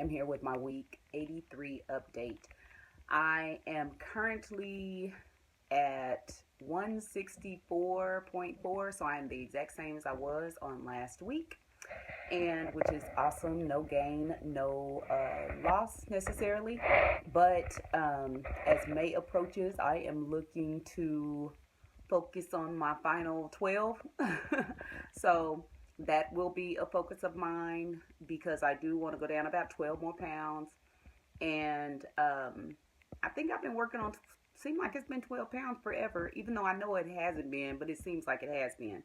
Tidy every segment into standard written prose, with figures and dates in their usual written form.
am here with my week 83 update. I am currently at 164.4, so I'm the exact same as I was on last week, and which is awesome. No gain, no loss necessarily. But as May approaches, I am looking to focus on my final 12. So that will be a focus of mine because I do want to go down about 12 more pounds. And I think I've been working on, seems like it's been 12 pounds forever, even though I know it hasn't been, but it seems like it has been.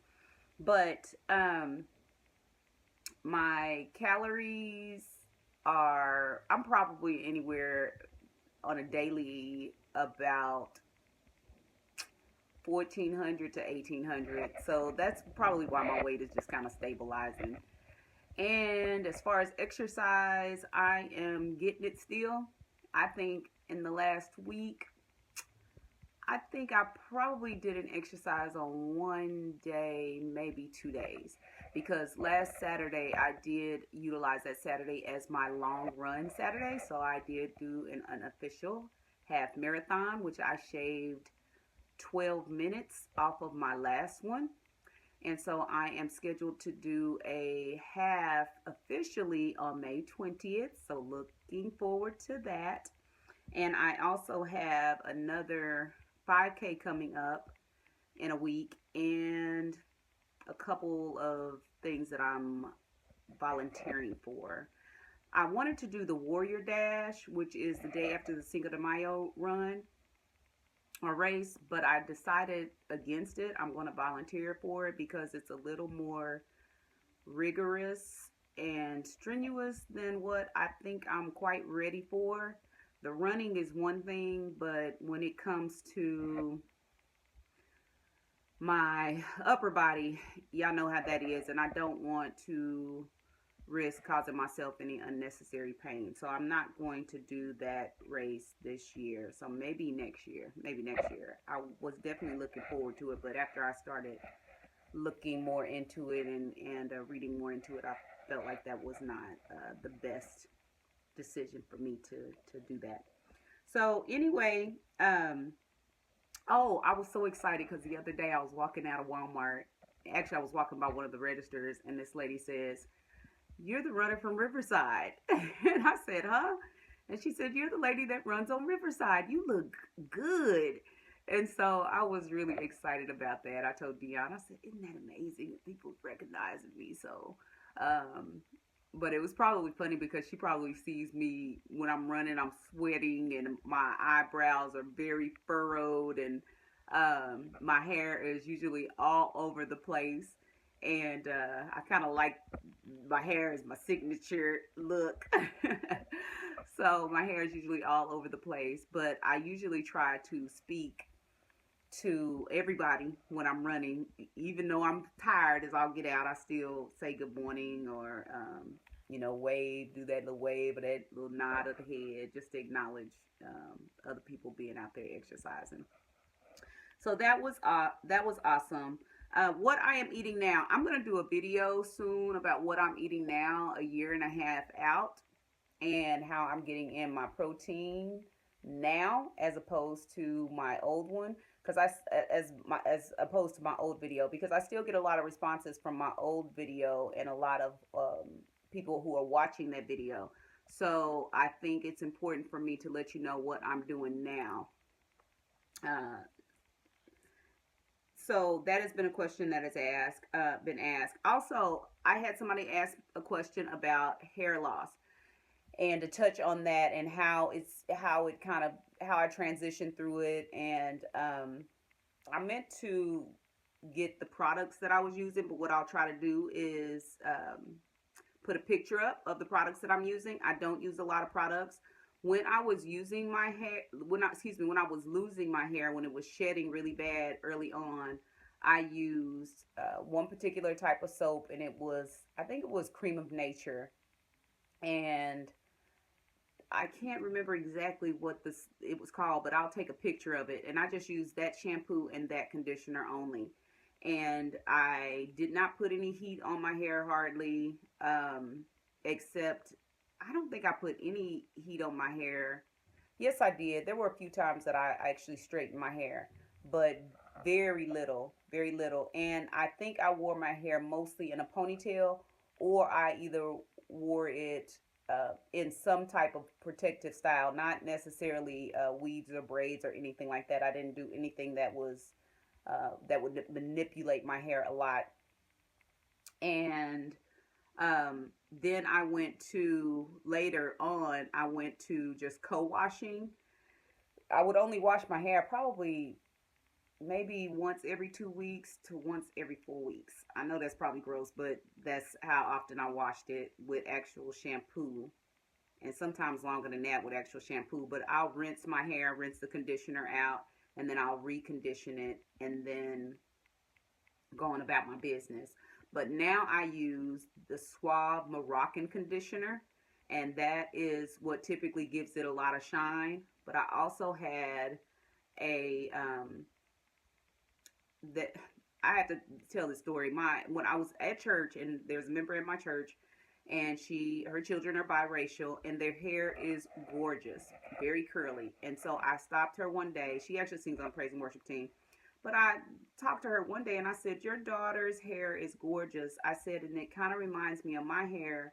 But my calories are, I'm probably anywhere on a daily about 1400 to 1800. So that's probably why my weight is just kind of stabilizing. And as far as exercise, I am getting it still. I think in the last week, I think I probably did an exercise on one day, maybe 2 days. Because last Saturday, I did utilize that Saturday as my long run Saturday. So I did do an unofficial half marathon, which I shaved 12 minutes off of my last one. And so I am scheduled to do a half officially on May 20th. So looking forward to that. And I also have another 5K coming up in a week and a couple of things that I'm volunteering for. I wanted to do the Warrior Dash, which is the day after the Cinco de Mayo run or race, but I decided against it. I'm going to volunteer for it because it's a little more rigorous and strenuous than what I think I'm quite ready for. The running is one thing, but when it comes to my upper body, y'all know how that is, and I don't want to risk causing myself any unnecessary pain. So I'm not going to do that race this year. So maybe next year. Maybe next year. I was definitely looking forward to it, but after I started looking more into it and reading more into it, I felt like that was not the best decision for me to do that. So anyway, oh, I was so excited because the other day I was walking out of Walmart. Actually, I was walking by one of the registers, and this lady says, "You're the runner from Riverside." And I said, "Huh?" And she said, "You're the lady that runs on Riverside. You look good." And so I was really excited about that. I told Dion, I said, "Isn't that amazing that people recognizing me?" So, but it was probably funny because she probably sees me when I'm running, I'm sweating and my eyebrows are very furrowed and my hair is usually all over the place. And I kind of like my hair is my signature look. So my hair is usually all over the place, but I usually try to speak to everybody when I'm running. Even though I'm tired as I'll get out, I still say good morning or, wave, do that little wave or that little nod of the head just to acknowledge other people being out there exercising. So that was awesome. What I am eating now, I'm gonna do a video soon about what I'm eating now, a year and a half out, and how I'm getting in my protein now as opposed to my old one. Because as opposed to my old video, because I still get a lot of responses from my old video and a lot of people who are watching that video. So I think it's important for me to let you know what I'm doing now. Uh, So that has been a question that has been asked. Also, I had somebody ask a question about hair loss, and to touch on that and how I transitioned through it. And I meant to get the products that I was using, but what I'll try to do is put a picture up of the products that I'm using. I don't use a lot of products. When I was using my hair, when I was losing my hair, when it was shedding really bad early on, I used one particular type of soap, and I think it was Cream of Nature, and I can't remember exactly what it was called, but I'll take a picture of it. And I just used that shampoo and that conditioner only. And I did not put any heat on my hair hardly, except I don't think I put any heat on my hair. Yes, I did. There were a few times that I actually straightened my hair, but very little, very little. And I think I wore my hair mostly in a ponytail, or I either wore it in some type of protective style, not necessarily weaves or braids or anything like that. I didn't do anything that was that would manipulate my hair a lot. And then I went to later on, I went to just co washing. I would only wash my hair probably maybe once every 2 weeks to once every 4 weeks. I know that's probably gross, but that's how often I washed it with actual shampoo. And sometimes longer than that with actual shampoo. But I'll rinse my hair, rinse the conditioner out, and then I'll recondition it and then going about my business. But now I use the Suave Moroccan conditioner, and that is what typically gives it a lot of shine. But I also had a that I have to tell the story. My When I was at church, and there's a member in my church, and her children are biracial, and their hair is gorgeous, very curly. And so I stopped her one day. She actually sings on praise and worship team, but I talked to her one day and I said, "Your daughter's hair is gorgeous." I said, "And it kind of reminds me of my hair,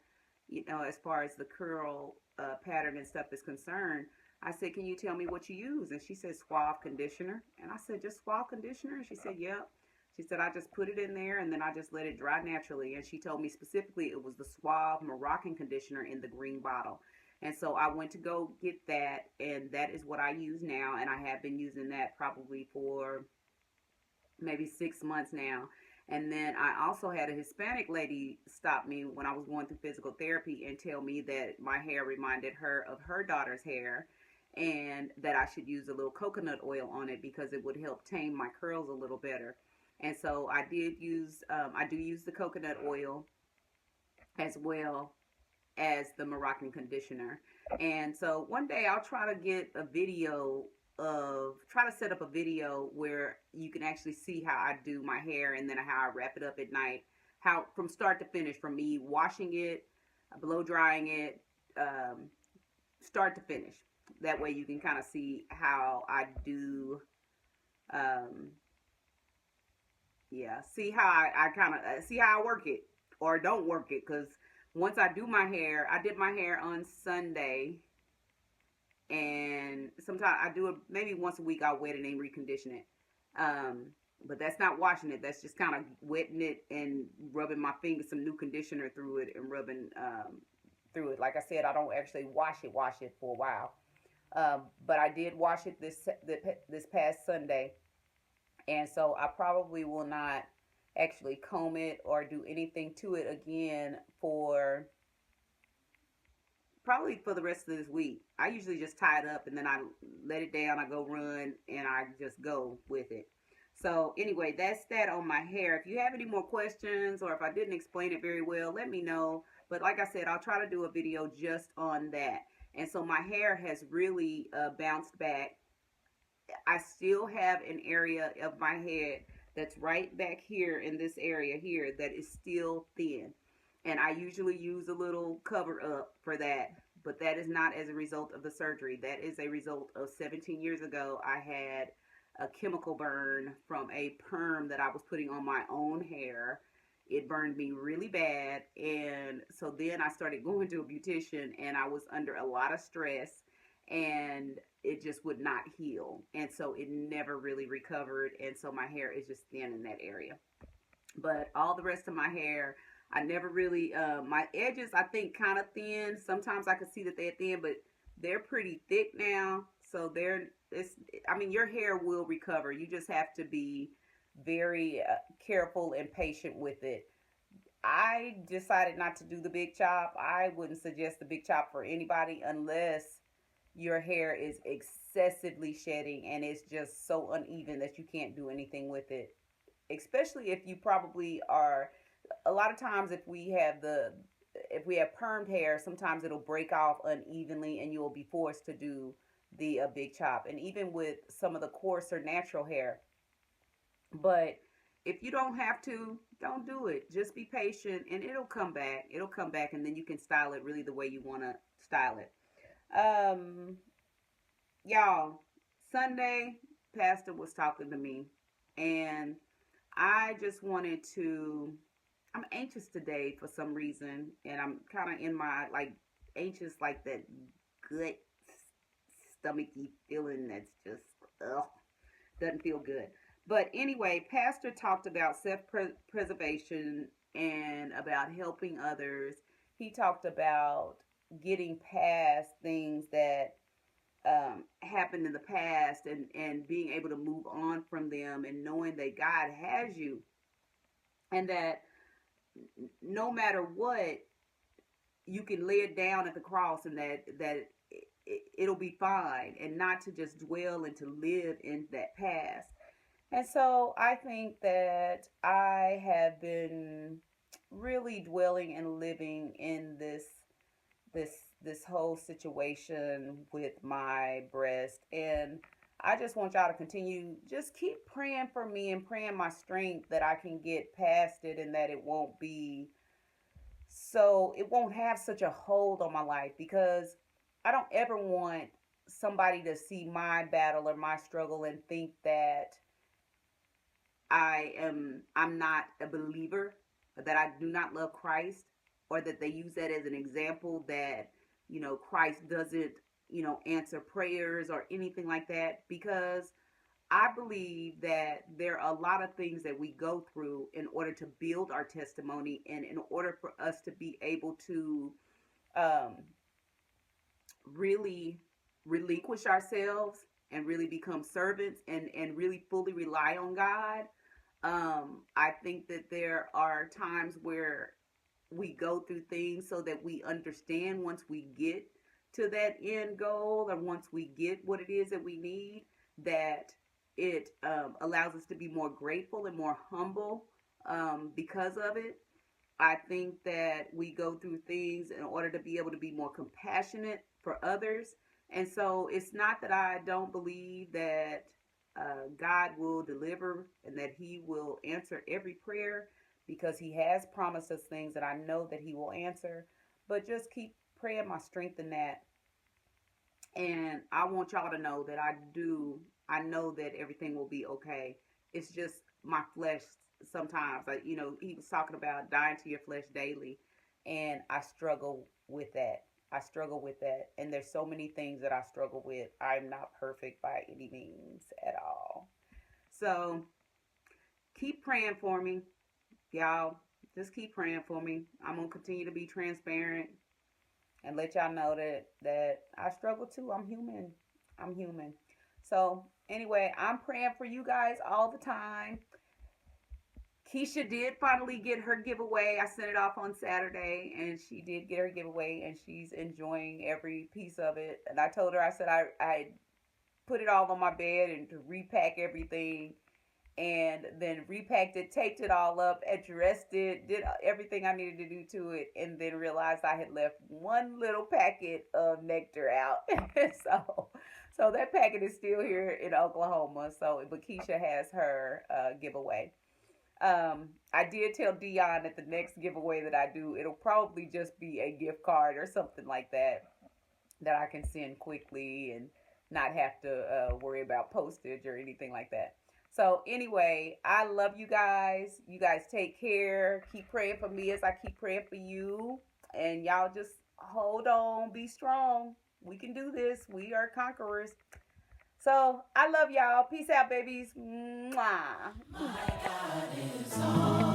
as far as the curl pattern and stuff is concerned." I said, "Can you tell me what you use?" And she said, "Suave conditioner." And I said, "Just Suave conditioner?" And she said, "Yep." She said, "I just put it in there and then I just let it dry naturally." And she told me specifically it was the Suave Moroccan conditioner in the green bottle. And so I went to go get that, and that is what I use now. And I have been using that probably for maybe 6 months now. And then I also had a Hispanic lady stop me when I was going through physical therapy and tell me that my hair reminded her of her daughter's hair, and that I should use a little coconut oil on it because it would help tame my curls a little better. And so I do use the coconut oil as well as the Moroccan conditioner. And so one day I'll try to try to set up a video where you can actually see how I do my hair and then how I wrap it up at night, how from start to finish, from me washing it, blow drying it, start to finish. That way you can kind of see how I do, um, yeah, see how I kind of see how I work it or don't work it. Because once I do my hair, I did my hair on Sunday, and sometimes I do it maybe once a week. I'll wet it and recondition it. Um, but that's not washing it. That's just kind of wetting it and rubbing my fingers, some new conditioner through it, and rubbing through it. Like I said, I don't actually wash it for a while. But I did wash it this past Sunday, and so I probably will not actually comb it or do anything to it again for probably for the rest of this week. I usually just tie it up and then I let it down. I go run and I just go with it. So anyway, that's that on my hair. If you have any more questions or if I didn't explain it very well, let me know. But like I said, I'll try to do a video just on that. And so my hair has really bounced back. I still have an area of my head that's right back here in this area here that is still thin. And I usually use a little cover up for that. But that is not as a result of the surgery. That is a result of 17 years ago. I had a chemical burn from a perm that I was putting on my own hair. It burned me really bad. And so then I started going to a beautician and I was under a lot of stress and it just would not heal. And so it never really recovered. And so my hair is just thin in that area. But all the rest of my hair, I never really, my edges, I think, kind of thin. Sometimes I can see that they're thin, but they're pretty thick now. So I mean, your hair will recover. You just have to be very careful and patient with it. I decided not to do the big chop. I wouldn't suggest the big chop for anybody unless your hair is excessively shedding and it's just so uneven that you can't do anything with it. Especially if you probably are, a lot of times if we have permed hair, sometimes it'll break off unevenly and you'll be forced to do the big chop. And even with some of the coarser natural hair. But if you don't have to, don't do it. Just be patient and it'll come back. It'll come back and then you can style it really the way you want to style it. Um, y'all, Sunday, Pastor was talking to me and I just wanted to. I'm anxious today for some reason, and I'm kind of in my like anxious, like that gut stomachy feeling that's just ugh, doesn't feel good. But anyway, Pastor talked about self-preservation and about helping others. He talked about getting past things that happened in the past and being able to move on from them and knowing that God has you and that no matter what, you can lay it down at the cross and that it'll be fine and not to just dwell and to live in that past. And so I think that I have been really dwelling and living in this this whole situation with my breast, and I just want y'all to continue just keep praying for me and praying my strength that I can get past it and that it won't have such a hold on my life, because I don't ever want somebody to see my battle or my struggle and think that I'm not a believer, that I do not love Christ, or that they use that as an example that, Christ doesn't, answer prayers or anything like that, because I believe that there are a lot of things that we go through in order to build our testimony and in order for us to be able to um, really relinquish ourselves and really become servants and really fully rely on God. I think that there are times where we go through things so that we understand once we get to that end goal or once we get what it is that we need, that it allows us to be more grateful and more humble because of it. I think that we go through things in order to be able to be more compassionate for others. And so it's not that I don't believe that God will deliver and that He will answer every prayer, because He has promised us things that I know that He will answer. But just keep praying my strength in that. And I want y'all to know that I know that everything will be okay. It's just my flesh sometimes. Like, he was talking about dying to your flesh daily. And I struggle with that. I struggle with that. And there's so many things that I struggle with. I'm not perfect by any means at all. So keep praying for me, y'all. Just keep praying for me. I'm going to continue to be transparent and let y'all know that I struggle too. I'm human. I'm human. So anyway, I'm praying for you guys all the time. Keisha did finally get her giveaway. I sent it off on Saturday, and she did get her giveaway, and she's enjoying every piece of it. And I told her, I said I put it all on my bed and to repack everything, and then repacked it, taped it all up, addressed it, did everything I needed to do to it, and then realized I had left one little packet of nectar out. so that packet is still here in Oklahoma. So, but Keisha has her giveaway. I did tell Dion that the next giveaway that I do, it'll probably just be a gift card or something like that I can send quickly and not have to worry about postage or anything like that. So anyway, I love you guys. You guys take care. Keep praying for me as I keep praying for you. And y'all just hold on. Be strong. We can do this. We are conquerors. So I love y'all. Peace out, babies. Mwah. My God is on.